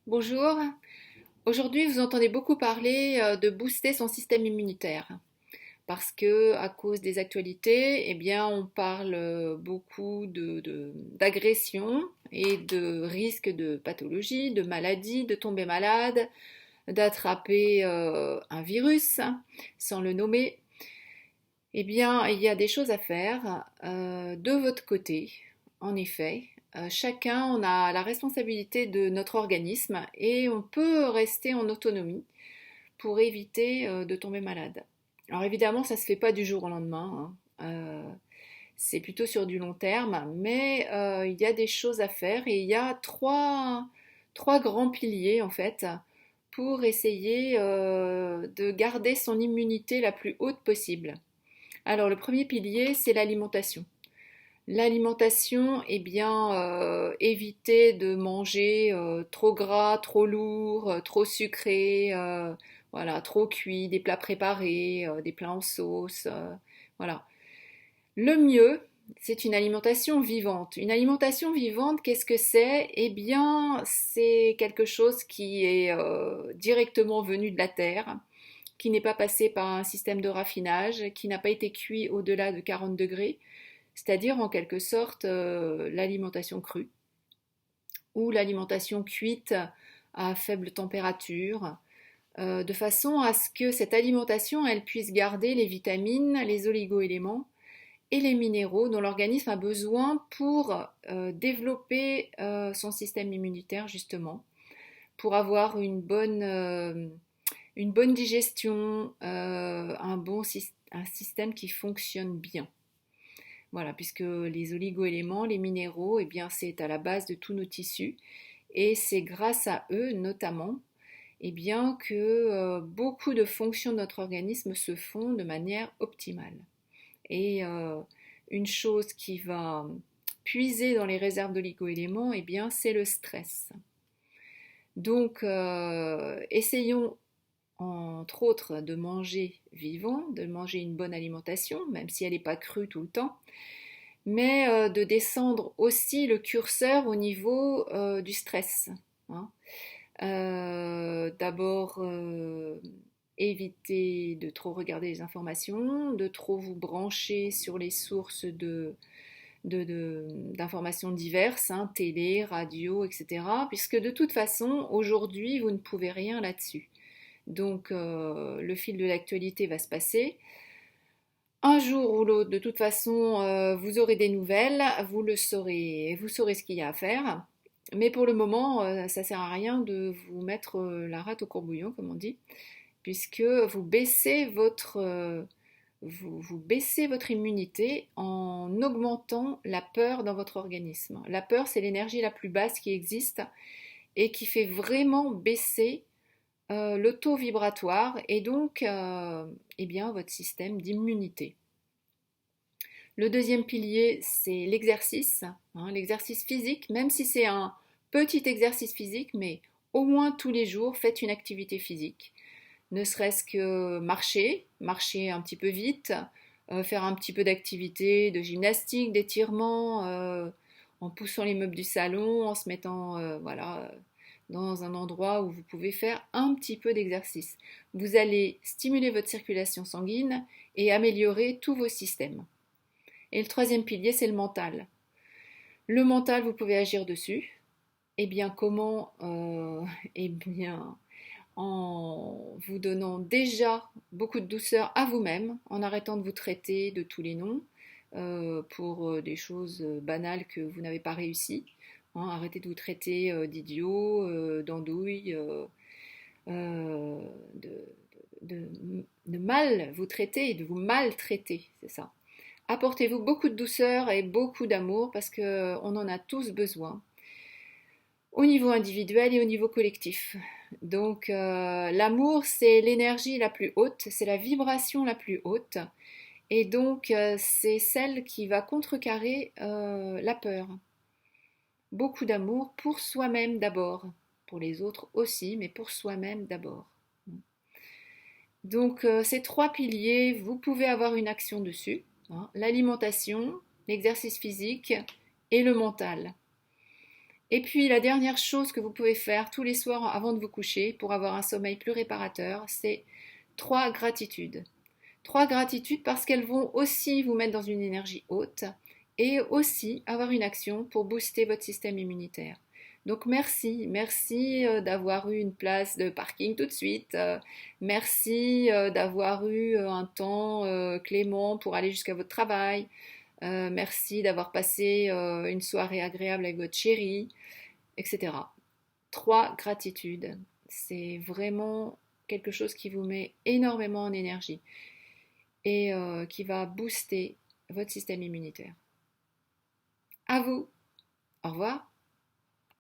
Bonjour. Aujourd'hui, vous entendez beaucoup parler de booster son système immunitaire parce que à cause des actualités, eh bien, on parle beaucoup d'agression et de risques de pathologie, de maladie, de tomber malade, d'attraper un virus sans le nommer. Eh bien, il y a des choses à faire de votre côté, en effet. Chacun, on a la responsabilité de notre organisme et on peut rester en autonomie pour éviter de tomber malade. Alors évidemment, ça ne se fait pas du jour au lendemain, hein. C'est plutôt sur du long terme, mais il y a des choses à faire et il y a trois grands piliers en fait pour essayer de garder son immunité la plus haute possible. Alors le premier pilier, c'est l'alimentation. L'alimentation, eh bien, éviter de manger trop gras, trop lourd, trop sucré, voilà, trop cuit, des plats préparés, des plats en sauce, voilà. Le mieux, c'est une alimentation vivante. Une alimentation vivante, qu'est-ce que c'est? Eh bien, c'est quelque chose qui est directement venu de la terre, qui n'est pas passé par un système de raffinage, qui n'a pas été cuit au-delà de 40 degrés, c'est-à-dire en quelque sorte l'alimentation crue ou l'alimentation cuite à faible température, de façon à ce que cette alimentation elle puisse garder les vitamines, les oligo-éléments et les minéraux dont l'organisme a besoin pour développer son système immunitaire justement, pour avoir une bonne digestion, un système qui fonctionne bien. Voilà, puisque les oligo-éléments, les minéraux, eh bien, c'est à la base de tous nos tissus. Et c'est grâce à eux, notamment, eh bien, que beaucoup de fonctions de notre organisme se font de manière optimale. Et une chose qui va puiser dans les réserves d'oligo-éléments, eh bien, c'est le stress. Donc, essayons entre autres de manger vivant, de manger une bonne alimentation, même si elle n'est pas crue tout le temps, mais de descendre aussi le curseur au niveau du stress, hein. D'abord, éviter de trop regarder les informations, de trop vous brancher sur les sources d'informations diverses, hein, télé, radio, etc. Puisque de toute façon, aujourd'hui, vous ne pouvez rien là-dessus. Donc, le fil de l'actualité va se passer. Un jour ou l'autre, de toute façon, vous aurez des nouvelles, vous saurez ce qu'il y a à faire. Mais pour le moment, ça ne sert à rien de vous mettre la rate au courbouillon, comme on dit, puisque vous baissez votre immunité en augmentant la peur dans votre organisme. La peur, c'est l'énergie la plus basse qui existe et qui fait vraiment baisser le taux vibratoire et donc eh bien, votre système d'immunité. Le deuxième pilier, c'est l'exercice, hein, l'exercice physique, même si c'est un petit exercice physique, mais au moins tous les jours, faites une activité physique. Ne serait-ce que marcher un petit peu vite, faire un petit peu d'activité, de gymnastique, d'étirement, en poussant les meubles du salon, en se mettant voilà, dans un endroit où vous pouvez faire un petit peu d'exercice. Vous allez stimuler votre circulation sanguine et améliorer tous vos systèmes. Et le troisième pilier, c'est le mental. Le mental, vous pouvez agir dessus. Eh bien, comment eh bien, en vous donnant déjà beaucoup de douceur à vous-même, en arrêtant de vous traiter de tous les noms pour des choses banales que vous n'avez pas réussi. Hein, arrêtez de vous traiter d'idiot, d'andouille, euh, de, de, de mal vous traiter et de vous maltraiter, c'est ça. Apportez-vous beaucoup de douceur et beaucoup d'amour parce qu'on en a tous besoin, au niveau individuel et au niveau collectif. Donc l'amour, c'est l'énergie la plus haute, c'est la vibration la plus haute, et donc c'est celle qui va contrecarrer la peur. Beaucoup d'amour pour soi-même d'abord, pour les autres aussi, mais pour soi-même d'abord. Donc ces trois piliers, vous pouvez avoir une action dessus, hein, l'alimentation, l'exercice physique et le mental. Et puis la dernière chose que vous pouvez faire tous les soirs avant de vous coucher pour avoir un sommeil plus réparateur, c'est 3 gratitudes. 3 gratitudes parce qu'elles vont aussi vous mettre dans une énergie haute et aussi avoir une action pour booster votre système immunitaire. Donc merci d'avoir eu une place de parking tout de suite, merci d'avoir eu un temps clément pour aller jusqu'à votre travail, merci d'avoir passé une soirée agréable avec votre chéri, etc. 3 gratitudes, c'est vraiment quelque chose qui vous met énormément en énergie et qui va booster votre système immunitaire. À vous, au revoir.